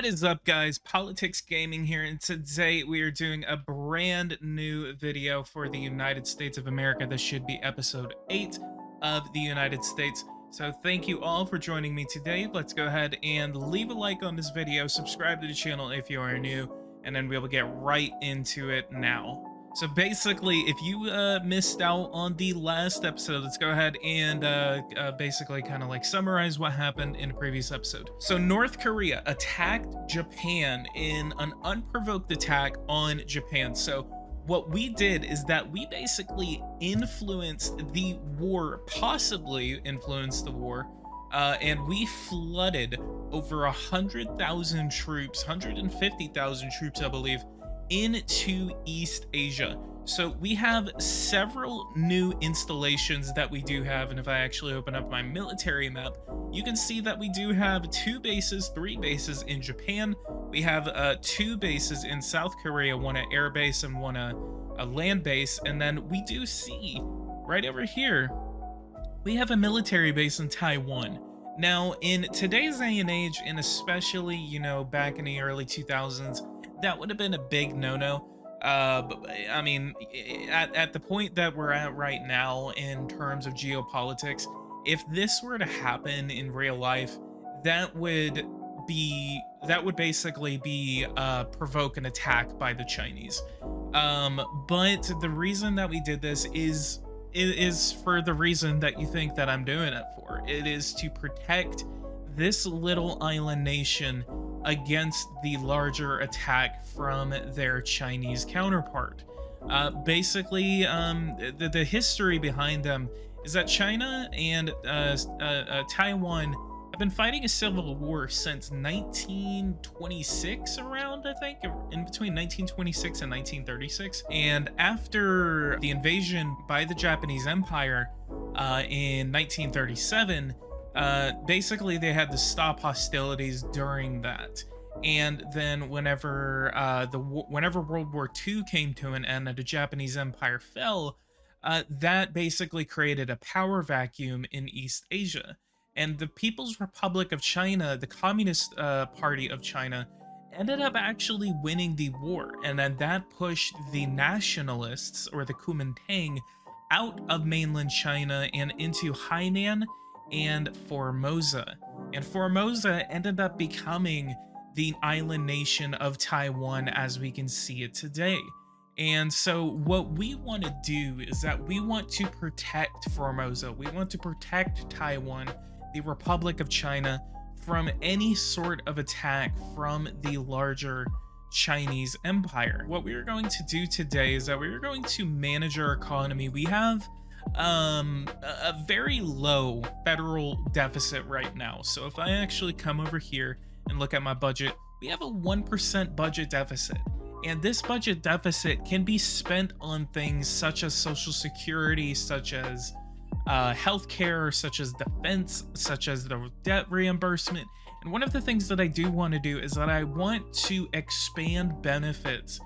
What is up, guys? Politics Gaming here, and today we are doing a brand new video for the United States of America. This should be episode 8 of the United States. So thank you all for joining me today. Let's go ahead and leave a like on this video, subscribe to the channel if you are new, and then we'll get right into it now. So basically, if you missed out on the last episode, let's go ahead and basically kind of like summarize what happened in the previous episode. So North Korea attacked Japan in an unprovoked attack on Japan. So what we did is that we basically influenced the war, possibly influenced the war, and we flooded over 100,000 troops, 150,000 troops, I believe, into East Asia. So we have several new installations that we do have, and if I actually open up my military map, you can see that we do have 3 bases in Japan. We have 2 bases in South Korea, one an air base and one a land base, and then we do see right over here we have a military base in Taiwan. Now, in today's day and age, and especially, you know, back in the early 2000s, that would have been a big no-no. But I mean, at the point that we're at right now in terms of geopolitics, if this were to happen in real life, that would basically be provoke an attack by the Chinese. But the reason that we did this is for the reason that you think that I'm doing it for. It is to protect this little island nation against the larger attack from their Chinese counterpart. Basically, the history behind them is that China and Taiwan have been fighting a civil war since 1926, around, I think, in between 1926 and 1936. And after the invasion by the Japanese Empire in 1937, basically they had to stop hostilities during that. And then whenever World War II came to an end and the Japanese Empire fell, that basically created a power vacuum in East Asia. And the People's Republic of China, the Communist Party of China, ended up actually winning the war. And then that pushed the nationalists, or the Kuomintang, out of mainland China and into Hainan and Formosa. And Formosa ended up becoming the island nation of Taiwan as we can see it today. And so what we want to do is that we want to protect Formosa. We want to protect Taiwan, the Republic of China, from any sort of attack from the larger Chinese empire. What we are going to do today is that we are going to manage our economy. We have a very low federal deficit right now. So if I actually come over here and look at my budget, we have a 1% budget deficit. And this budget deficit can be spent on things such as Social Security, such as healthcare, such as defense, such as the debt reimbursement. And one of the things that I do want to do is that I want to expand benefits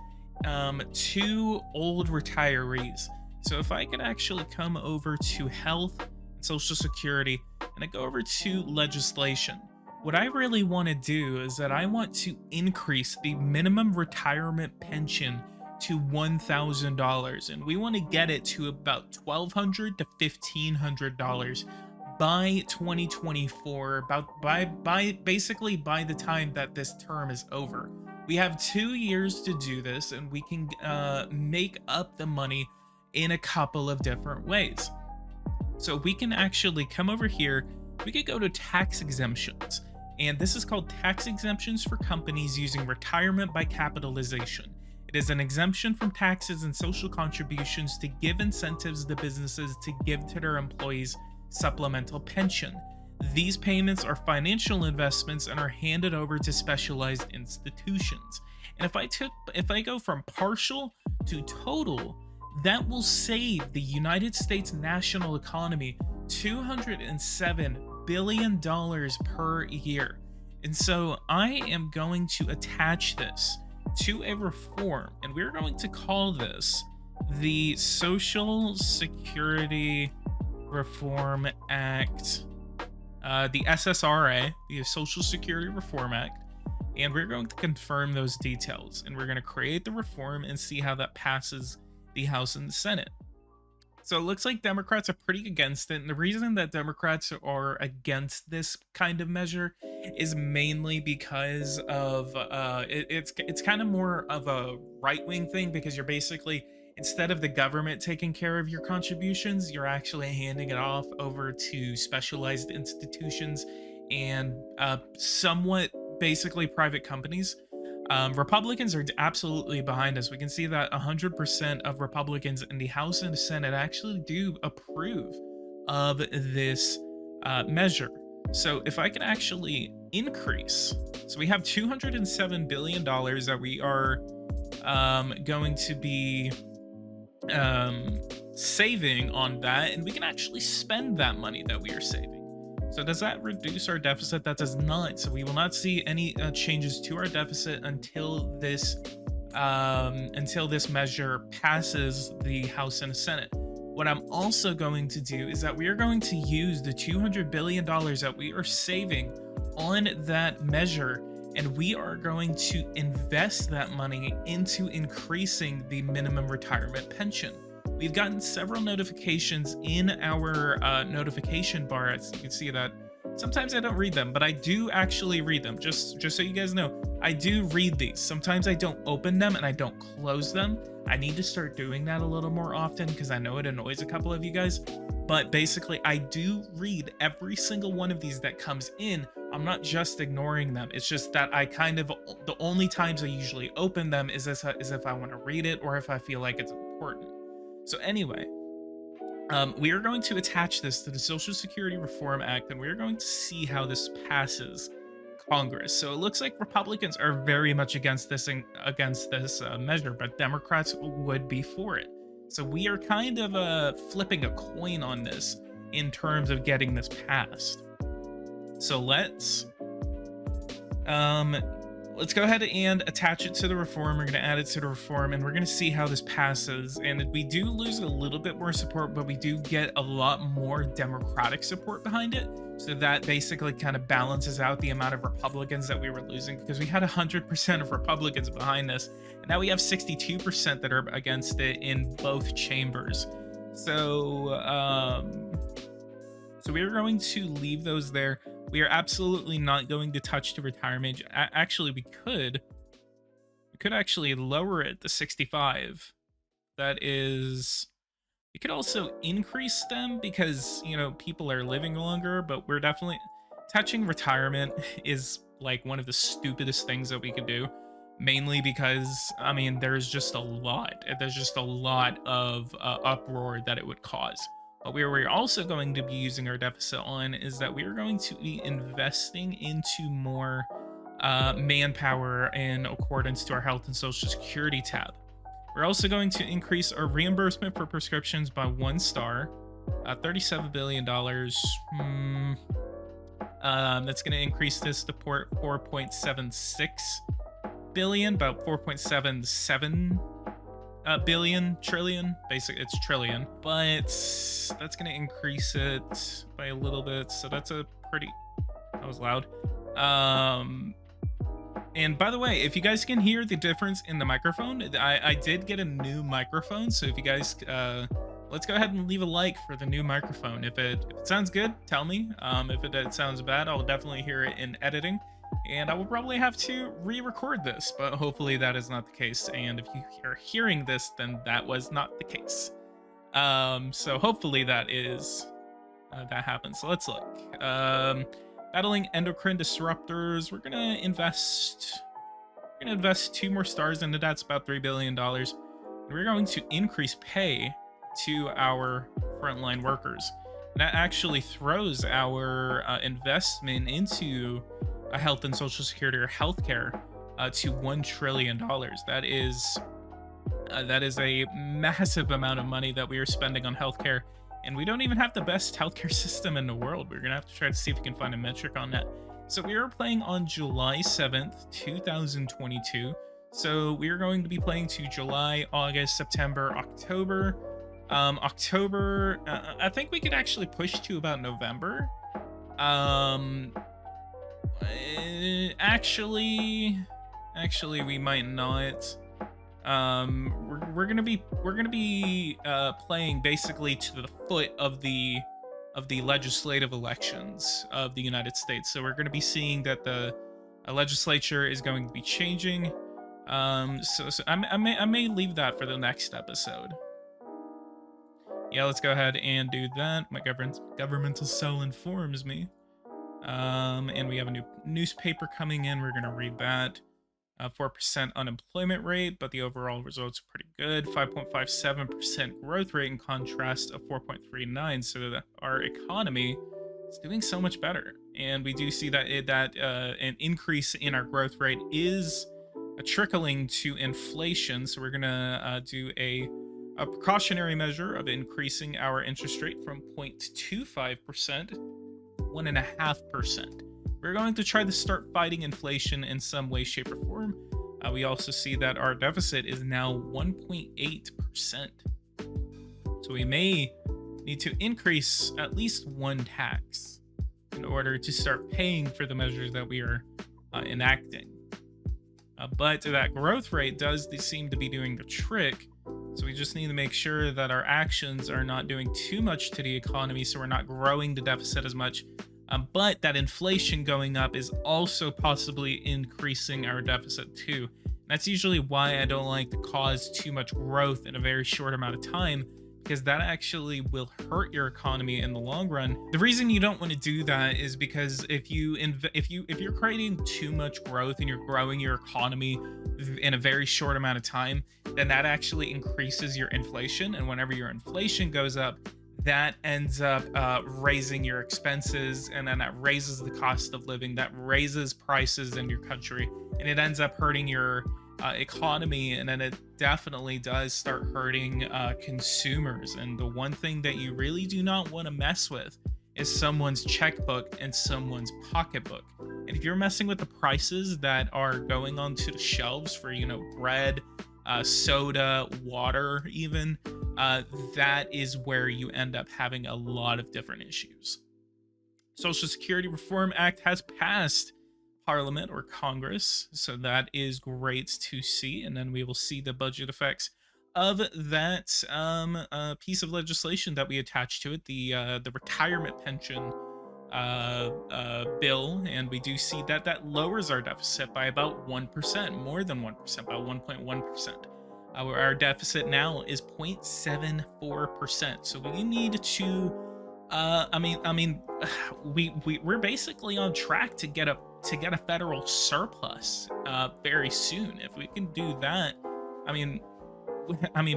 to old retirees. So if I could actually come over to health and Social Security, and I go over to legislation, what I really want to do is that I want to increase the minimum retirement pension to $1,000, and we want to get it to about $1,200 to $1,500 by 2024, basically by the time that this term is over. We have 2 years to do this, and we can make up the money in a couple of different ways. So we can actually come over here, we could go to tax exemptions, and this is called tax exemptions for companies using retirement by capitalization. It is an exemption from taxes and social contributions to give incentives to businesses to give to their employees supplemental pension. These payments are financial investments and are handed over to specialized institutions. And if I go from partial to total, that will save the United States national economy $207 billion per year. And so I am going to attach this to a reform, and we're going to call this the Social Security Reform Act, the SSRA, the Social Security Reform Act. and we're going to confirm those details, and we're going to create the reform and see how that passes the House and the Senate. So it looks like Democrats are pretty against it. And the reason that Democrats are against this kind of measure is mainly because of it's kind of more of a right-wing thing, because you're basically, instead of the government taking care of your contributions, you're actually handing it off over to specialized institutions and somewhat basically private companies. Republicans are absolutely behind us. We can see that 100% of Republicans in the House and the Senate actually do approve of this measure. So if I can actually increase, so we have $207 billion that we are going to be saving on that, and we can actually spend that money that we are saving. So does that reduce our deficit? That does not. So we will not see any changes to our deficit until this measure passes the House and the Senate. What I'm also going to do is that we are going to use the $200 billion that we are saving on that measure, and we are going to invest that money into increasing the minimum retirement pension. We've gotten several notifications in our notification bar. As you can see that sometimes I don't read them, but I do actually read them. Just so you guys know, I do read these. Sometimes I don't open them and I don't close them. I need to start doing that a little more often because I know it annoys a couple of you guys. But basically, I do read every single one of these that comes in. I'm not just ignoring them. It's just that I kind of, the only times I usually open them is if I want to read it or if I feel like it's important. So anyway, we are going to attach this to the Social Security Reform Act, and we're going to see how this passes Congress. So it looks like Republicans are very much against this measure, but Democrats would be for it. So we are kind of flipping a coin on this in terms of getting this passed. So let's go ahead and attach it to the reform. We're going to add it to the reform, and we're going to see how this passes. And we do lose a little bit more support, but we do get a lot more Democratic support behind it. So that basically kind of balances out the amount of Republicans that we were losing, because we had 100% of Republicans behind this. And now we have 62% that are against it in both chambers. So we're going to leave those there. We are absolutely not going to touch the retirement. Actually, we could actually lower it to 65. That is, we could also increase them because, you know, people are living longer, but we're definitely touching retirement is like one of the stupidest things that we could do, mainly because, I mean, there's just a lot of uproar that it would cause. What we're also going to be using our deficit on is that we are going to be investing into more manpower in accordance to our health and social security tab. We're also going to increase our reimbursement for prescriptions by 1 star, $37 billion. That's going to increase this to 4.76 billion, about 4.77 billion, trillion, basically it's trillion, but that's gonna increase it by a little bit. So that's a pretty, that was loud. And by the way, if you guys can hear the difference in the microphone, I did get a new microphone. So if you guys, let's go ahead and leave a like for the new microphone. If it sounds good, tell me. If it sounds bad, I'll definitely hear it in editing. And I will probably have to re-record this, but hopefully that is not the case. And if you are hearing this, then that was not the case. So hopefully that is that happens. So let's look. Battling endocrine disruptors. We're gonna invest 2 more stars into that. It's about $3 billion. And we're going to increase pay to our frontline workers. And that actually throws our investment into a health and social security or healthcare to $1 trillion. That is a massive amount of money that we are spending on healthcare, and we don't even have the best healthcare system in the world. We're gonna have to try to see if we can find a metric on that. So we are playing on July 7th, 2022. So we are going to be playing to July, August, September, October. October, I think we could actually push to about November. Actually, we might not. We're gonna be playing basically to the foot of the legislative elections of the United States. So we're gonna be seeing that the legislature is going to be changing. So I may leave that for the next episode. Yeah, let's go ahead and do that. My governmental cell informs me. And we have a new newspaper coming in. We're gonna read that. 4% unemployment rate, but the overall results are pretty good. 5.57% growth rate in contrast of 4.39. So that our economy is doing so much better, and we do see that an increase in our growth rate is trickling to inflation. So we're gonna do a precautionary measure of increasing our interest rate from 0.25% 1.5%. We're going to try to start fighting inflation in some way, shape, or form. We also see that our deficit is now 1.8%. So we may need to increase at least one tax in order to start paying for the measures that we are enacting. But that growth rate does seem to be doing the trick. So we just need to make sure that our actions are not doing too much to the economy, so we're not growing the deficit as much. But that inflation going up is also possibly increasing our deficit too. And that's usually why I don't like to cause too much growth in a very short amount of time, because that actually will hurt your economy in the long run. The reason you don't want to do that is because if you're creating too much growth and you're growing your economy in a very short amount of time, then that actually increases your inflation. And whenever your inflation goes up, that ends up raising your expenses, and then that raises the cost of living, that raises prices in your country, and it ends up hurting your economy, and then it definitely does start hurting consumers. And the one thing that you really do not want to mess with is someone's checkbook and someone's pocketbook. And if you're messing with the prices that are going onto the shelves for, bread, soda, water, even, that is where you end up having a lot of different issues. Social Security Reform Act has passed Parliament or Congress, so that is great to see. And then we will see the budget effects of that piece of legislation that we attached to it, the retirement pension bill, and we do see that lowers our deficit by about 1%, more than 1%, about 1.1%. Our deficit now is 0.74%. So we need to, we're basically on track to get a federal surplus very soon. If we can do that,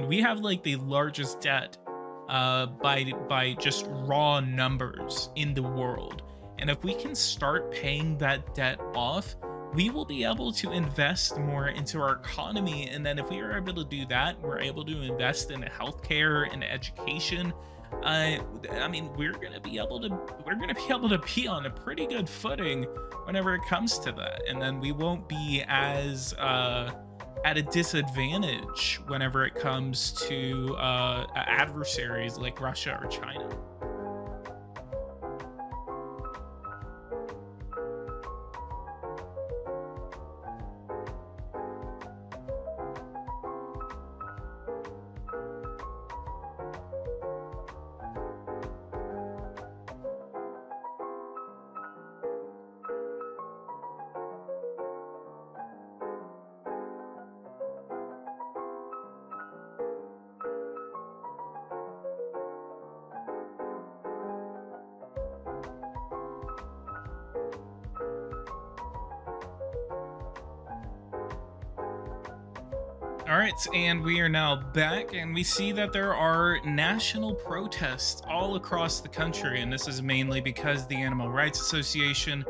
we have like the largest debt by just raw numbers in the world. And if we can start paying that debt off, we will be able to invest more into our economy. And then if we are able to do that, we're able to invest in healthcare and education. We're gonna be able to be on a pretty good footing whenever it comes to that. And then we won't be as at a disadvantage whenever it comes to adversaries like Russia or China. All right, and we are now back, and we see that there are national protests all across the country, and this is mainly because the Animal Rights Association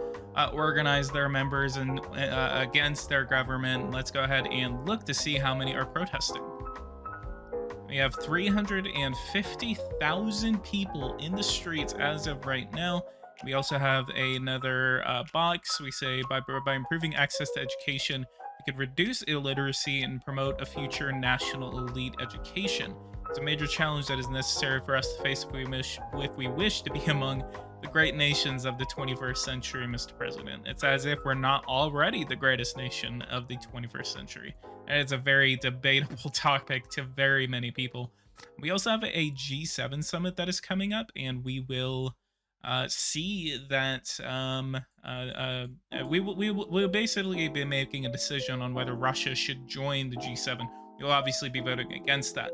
organized their members and against their government. Let's go ahead and look to see how many are protesting. We have 350,000 people in the streets as of right now. We also have another box. We say by improving access to education, we could reduce illiteracy and promote a future national elite education. It's a major challenge that is necessary for us to face if we wish to be among the great nations of the 21st century, Mr. President. It's as if we're not already the greatest nation of the 21st century. And it's a very debatable topic to very many people. We also have a G7 summit that is coming up, and we will see that we'll basically be making a decision on whether Russia should join the G7. We'll obviously be voting against that.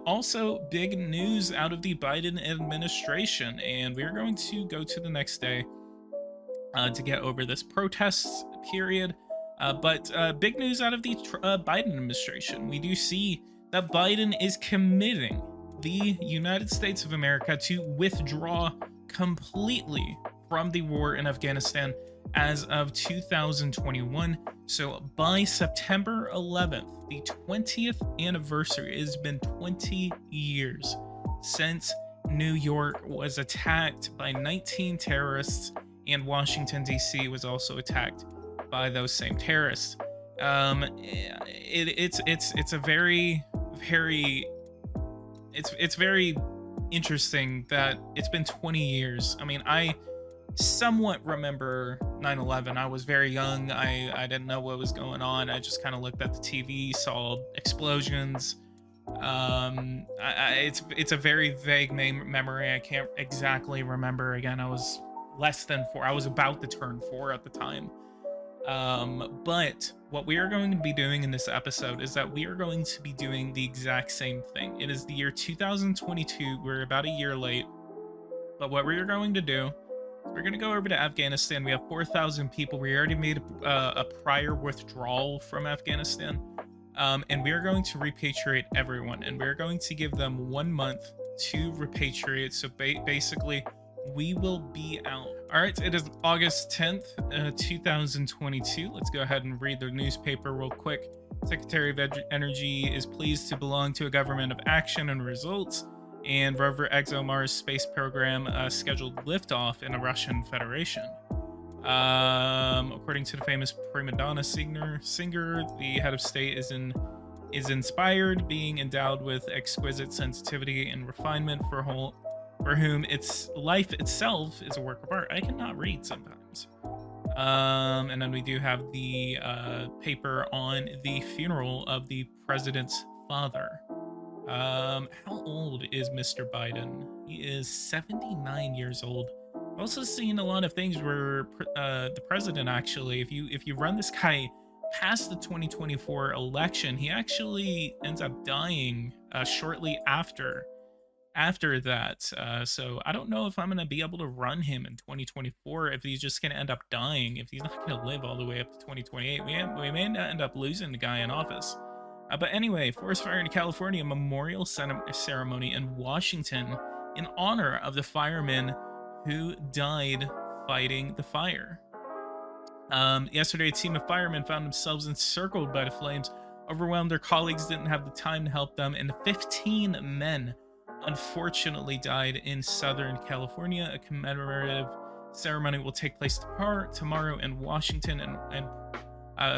Also, big news out of the Biden administration, and we're going to go to the next day to get over this protest period. But big news out of the Biden administration. We do see that Biden is committing the United States of America to withdraw completely from the war in Afghanistan as of 2021. So by September 11th, the 20th anniversary, it has been 20 years since New York was attacked by 19 terrorists, and Washington, D.C. was also attacked by those same terrorists. It's a very interesting that it's been 20 years. I mean, I somewhat remember 9/11. I was very young. I didn't know what was going on. I just kind of looked at the TV, saw explosions. It's a very vague memory. I can't exactly remember. Again, I was less than 4. I was about to turn 4 at the time. But what we are going to be doing in this episode is that we are going to be doing the exact same thing. It is the year 2022. We're about a year late. But what we're going to do, we're going to go over to Afghanistan. We have 4,000 people. We already made a prior withdrawal from Afghanistan. And we are going to repatriate everyone. And we're going to give them 1 month to repatriate. So basically, we will be out. All right, it is August 10th, 2022. Let's go ahead and read the newspaper real quick. Secretary of Energy is pleased to belong to a government of action and results, and rover ExoMars space program scheduled liftoff in a Russian Federation. According to the famous prima donna singer, the head of state is inspired, being endowed with exquisite sensitivity and refinement for whom its life itself is a work of art. I cannot read sometimes. And then we do have the paper on the funeral of the president's father. How old is Mr. Biden? He is 79 years old. I've also seen a lot of things where the president actually, if you run this guy past the 2024 election, he actually ends up dying shortly after that. So I don't know if I'm going to be able to run him in 2024, if he's just going to end up dying, if he's not going to live all the way up to 2028. We may end up losing the guy in office. But anyway, forest fire in California, memorial ceremony in Washington in honor of the firemen who died fighting the fire. Yesterday, a team of firemen found themselves encircled by the flames. Overwhelmed, their colleagues didn't have the time to help them, and 15 men unfortunately died in Southern California. A commemorative ceremony will take place tomorrow in Washington, and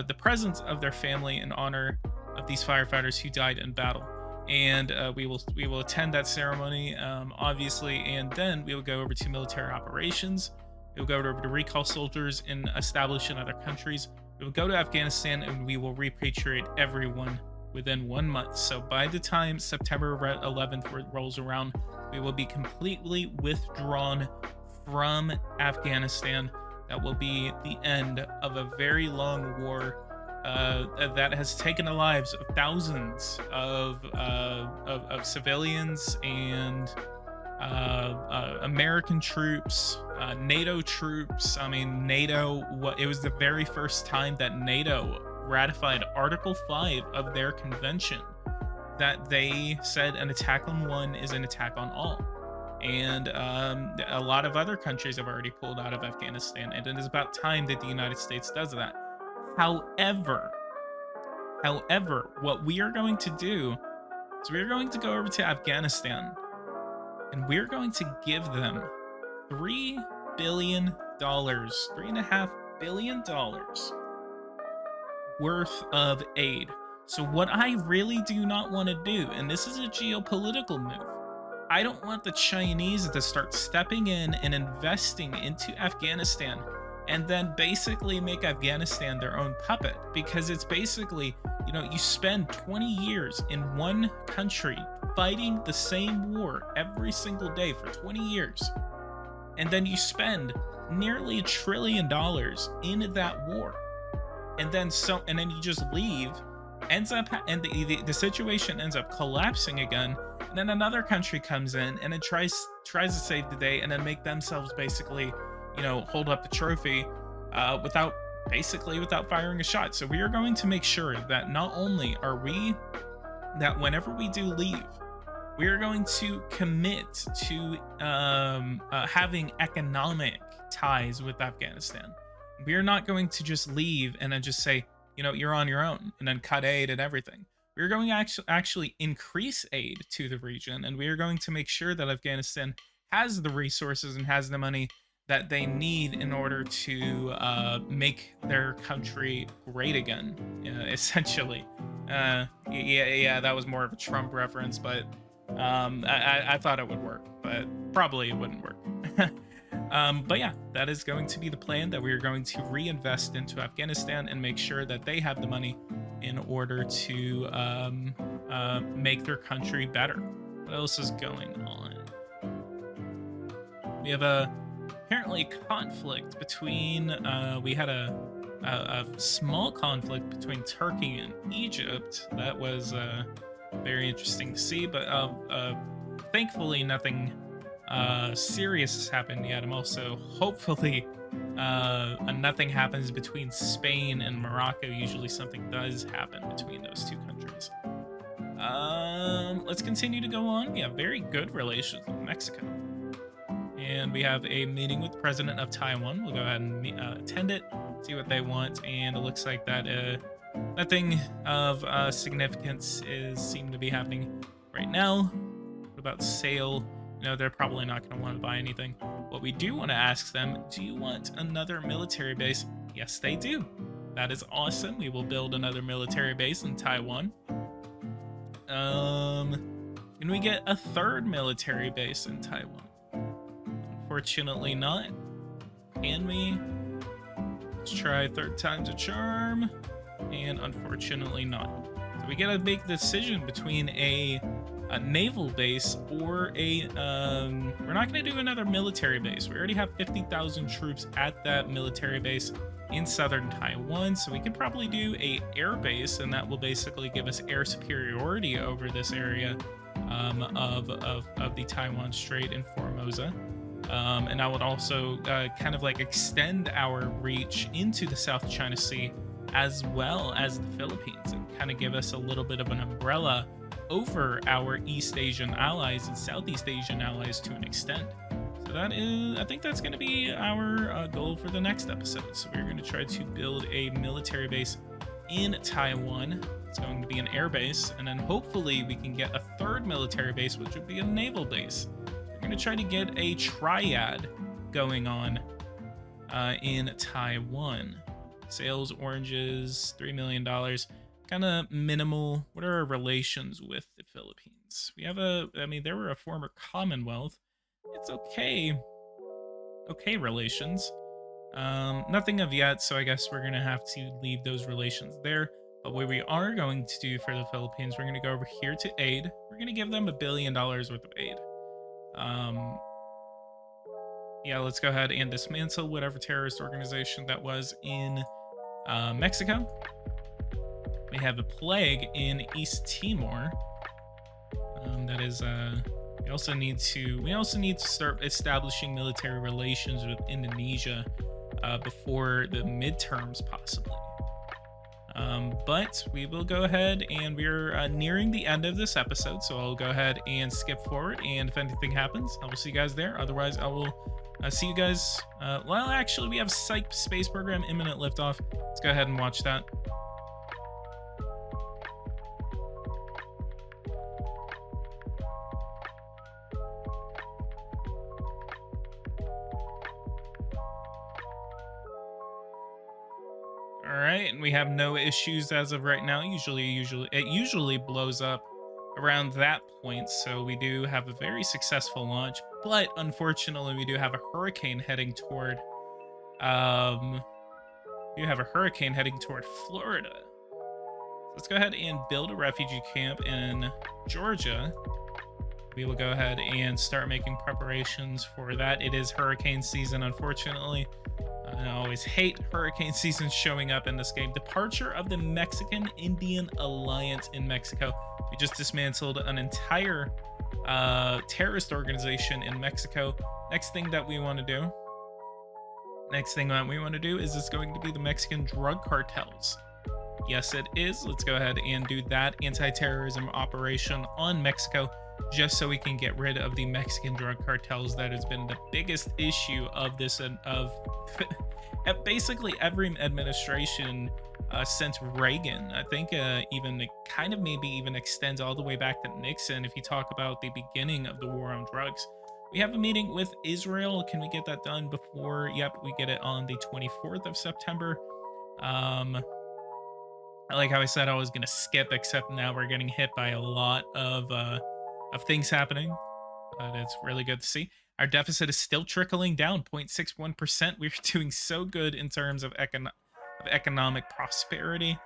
the presence of their family in honor of these firefighters who died in battle. And we will attend that ceremony, obviously, and then we will go over to military operations. We will go over to recall soldiers established in other countries. We will go to Afghanistan, and we will repatriate everyone within 1 month. So by the time September 11th rolls around, we will be completely withdrawn from Afghanistan. That will be the end of a very long war that has taken the lives of thousands of civilians and American troops, NATO troops. I mean, NATO, it was the very first time that NATO ratified Article 5 of their convention, that they said an attack on one is an attack on all. And a lot of other countries have already pulled out of Afghanistan, and it is about time that the United States does that. However, what we are going to do is we are going to go over to Afghanistan, and we're going to give them $3 billion, $3.5 billion worth of aid. So what I really do not want to do, and this is a geopolitical move, I don't want the Chinese to start stepping in and investing into Afghanistan and then basically make Afghanistan their own puppet, because it's basically, you spend 20 years in one country fighting the same war every single day for 20 years, and then you spend nearly $1 trillion in that war, and then you just leave, and the situation ends up collapsing again, and then another country comes in and it tries to save the day and then make themselves basically, hold up the trophy, without firing a shot. So we are going to make sure that not only are we that whenever we do leave, we are going to commit to having economic ties with Afghanistan. We are not going to just leave and then just say, you're on your own, and then cut aid and everything. We're going to actually increase aid to the region, and we are going to make sure that Afghanistan has the resources and has the money that they need in order to make their country great again, essentially. Yeah, that was more of a Trump reference, but I thought it would work, but probably it wouldn't work. But yeah, that is going to be the plan, that we are going to reinvest into Afghanistan and make sure that they have the money in order to make their country better. What else is going on? We have apparently conflict between, we had a small conflict between Turkey and Egypt. That was very interesting to see, but thankfully nothing serious has happened yet. I'm also hopefully nothing happens between Spain and Morocco. Usually something does happen between those two countries. Let's continue to go on. We have very good relations with Mexico, and we have a meeting with the president of Taiwan. We'll go ahead and attend it, see what they want, and it looks like that nothing of significance seem to be happening right now. What about sale? They're probably not going to want to buy anything. What we do want to ask them, do you want another military base? Yes, they do. That is awesome. We will build another military base in Taiwan. Can we get a third military base in Taiwan? Unfortunately not. Can we? Let's try third time's a charm. And unfortunately not. So we get a big decision between a naval base or we're not going to do another military base. We already have 50,000 troops at that military base in southern Taiwan, so we could probably do a air base, and that will basically give us air superiority over this area of the Taiwan Strait in Formosa. And that would also kind of like extend our reach into the South China Sea as well as the Philippines, and kind of give us a little bit of an umbrella over our East Asian allies and Southeast Asian allies to an extent. So that is, I think that's going to be our goal for the next episode. So we're going to try to build a military base in Taiwan. It's going to be an air base, and then hopefully we can get a third military base, which would be a naval base. We're going to try to get a triad going on in Taiwan. Sales oranges, $3 million. Kind of minimal. What are our relations with the Philippines? We have they were a former Commonwealth. It's okay relations. Nothing of yet, so I guess we're gonna have to leave those relations there. But what we are going to do for the Philippines, we're gonna go over here to aid. We're gonna give them $1 billion worth of aid. Yeah, let's go ahead and dismantle whatever terrorist organization that was in Mexico. We have a plague in East Timor. That is, we also need to start establishing military relations with Indonesia before the midterms, possibly. But we will go ahead, and we're nearing the end of this episode, so I'll go ahead and skip forward, and if anything happens, I will see you guys there. Otherwise, I will see you guys. Well, actually, we have Psych Space Program imminent liftoff. Let's go ahead and watch that. All right, and we have no issues as of right now. Usually it blows up around that point. So we do have a very successful launch, but unfortunately, we do have a hurricane heading toward. You have a hurricane heading toward Florida. Let's go ahead and build a refugee camp in Georgia. We will go ahead and start making preparations for that. It is hurricane season, unfortunately. I always hate hurricane season showing up in this game. Departure of the Mexican Indian Alliance in Mexico. We just dismantled an entire terrorist organization in Mexico. Next thing that we want to do is it's going to be the Mexican drug cartels. Yes, it is. Let's go ahead and do that anti-terrorism operation on Mexico, just so we can get rid of the Mexican drug cartels. That has been the biggest issue of this of basically every administration since Reagan. I think even it kind of maybe even extends all the way back to Nixon if you talk about the beginning of the war on drugs. We have a meeting with Israel. Can we get that done before? Yep, we get it on the 24th of September. I like how I said I was going to skip, except now we're getting hit by a lot of things happening. It's really good to see. Our deficit is still trickling down, 0.61%. We're doing so good in terms of economic prosperity.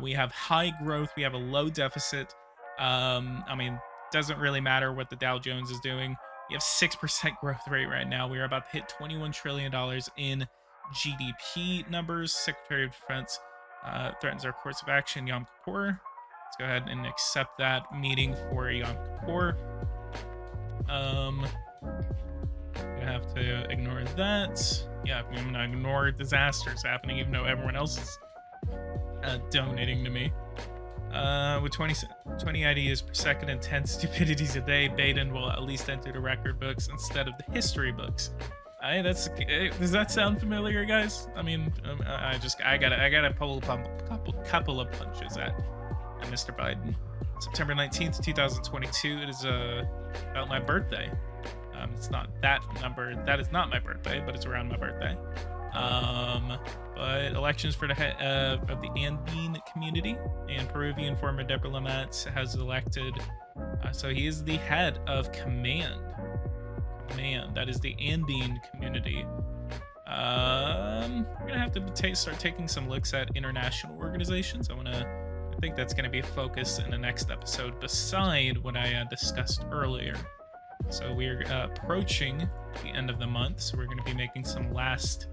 We have high growth. We have a low deficit. I mean, doesn't really matter what the Dow Jones is doing. We have 6% growth rate right now. We are about to hit $21 trillion in GDP numbers. Secretary of Defense threatens our course of action, Yom Kippur. Let's go ahead and accept that meeting for Yom Kippur. I'm gonna have to ignore that. Yeah, I'm gonna ignore disasters happening, even though everyone else is donating to me. With 20 ideas per second and 10 stupidities a day, Baden will at least enter the record books instead of the history books. Does that sound familiar, guys? I mean, I gotta pull a couple of punches at Mr. Biden. September 19th, 2022. It is about my birthday. It's not that number. That is not my birthday, but it's around my birthday. But elections for the head of the Andean community, and Peruvian former diplomat has elected. So he is the head of command. That is the Andean community. We're gonna have to start taking some looks at international organizations. I think that's gonna be a focus in the next episode, beside what I discussed earlier. So we're approaching the end of the month, so we're gonna be making some last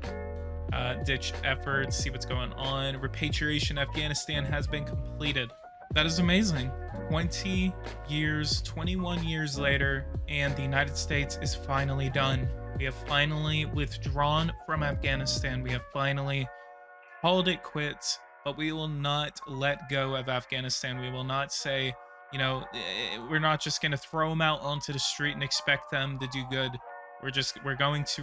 ditch efforts, see what's going on. Repatriation Afghanistan has been completed. That is amazing. 21 years later, and the United States is finally done. We have finally withdrawn from Afghanistan. We have finally called it quits, but we will not let go of Afghanistan. We will not say, we're not just going to throw them out onto the street and expect them to do good. We're going to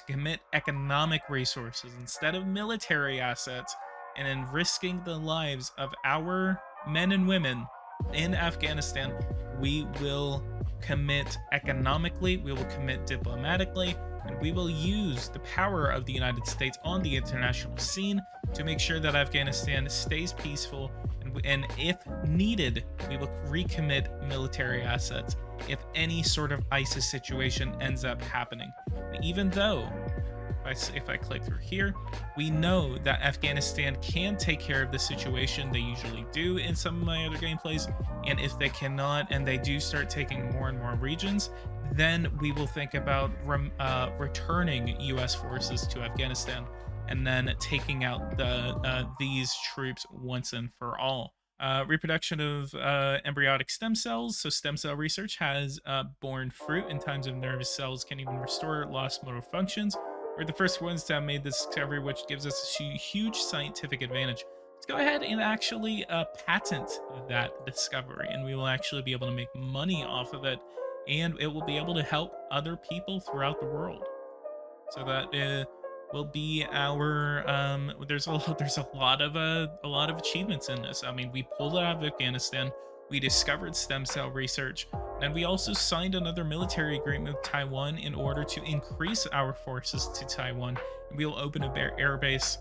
commit economic resources instead of military assets, and in risking the lives of our men and women in Afghanistan, we will commit economically, we will commit diplomatically, and we will use the power of the United States on the international scene to make sure that Afghanistan stays peaceful, and if needed, we will recommit military assets if any sort of ISIS situation ends up happening. Even though, if I click through here, we know that Afghanistan can take care of the situation. They usually do in some of my other gameplays, and if they cannot and they do start taking more and more regions, then we will think about returning US forces to Afghanistan and then taking out these troops once and for all. Reproduction of embryonic stem cells. So stem cell research has borne fruit in times of nervous cells can even restore lost motor functions. We're the first ones to have made this discovery, which gives us a huge scientific advantage. Let's go ahead and actually patent that discovery, and we will actually be able to make money off of it, and it will be able to help other people throughout the world. So that will be our there's a lot of achievements in this. I mean, we pulled out of Afghanistan, we discovered stem cell research, and we also signed another military agreement with Taiwan in order to increase our forces to Taiwan. We will open a air base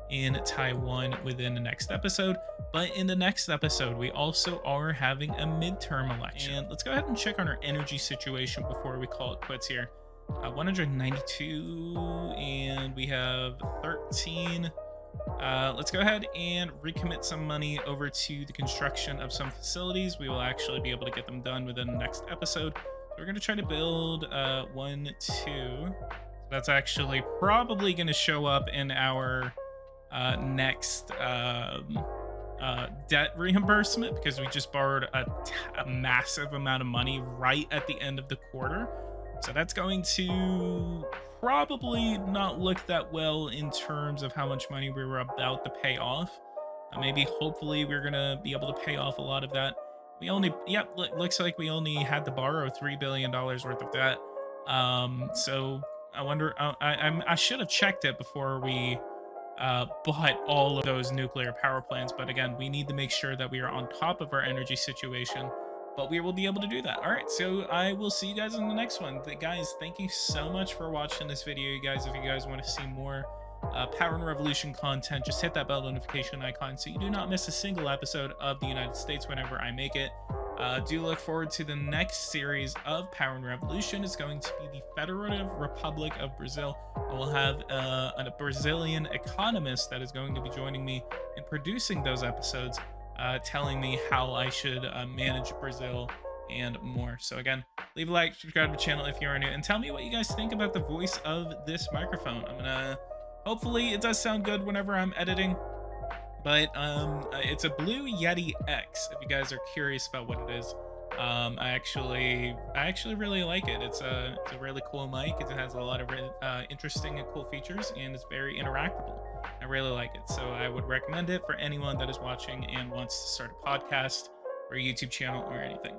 in Taiwan within the next episode. But in the next episode, we also are having a midterm election. And let's go ahead and check on our energy situation before we call it quits here. 192, and we have 13. Let's go ahead and recommit some money over to the construction of some facilities. We will actually be able to get them done within the next episode. So we're going to try to build 1, 2. So that's actually probably going to show up in our next debt reimbursement, because we just borrowed a massive amount of money right at the end of the quarter. So that's going to probably not look that well in terms of how much money we were about to pay off. Maybe hopefully we're gonna be able to pay off a lot of that. We only, yep, looks like we only had to borrow $3 billion worth of debt. So I wonder, I should have checked it before we bought all of those nuclear power plants. But again, we need to make sure that we are on top of our energy situation. But we will be able to do that. All right, so I will see you guys in the next one. Guys, thank you so much for watching this video. You guys, if you guys want to see more Power and Revolution content, just hit that bell notification icon so you do not miss a single episode of the United States whenever I make it. Do look forward to the next series of Power and Revolution. It's going to be the Federative Republic of Brazil. I will have a Brazilian economist that is going to be joining me in producing those episodes, telling me how I should manage Brazil and more. So again, leave a like, subscribe to the channel if you are new, and tell me what you guys think about the voice of this microphone. I'm gonna, hopefully it does sound good whenever I'm editing, but it's a Blue Yeti X, if you guys are curious about what it is. I actually really like it. It's a really cool mic. It has a lot of interesting and cool features, and it's very interactable. I really like it, so I would recommend it for anyone that is watching and wants to start a podcast or a YouTube channel or anything.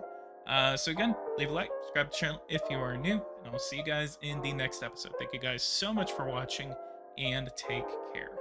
So again, leave a like, subscribe to the channel if you are new, and I will see you guys in the next episode. Thank you guys so much for watching, and take care.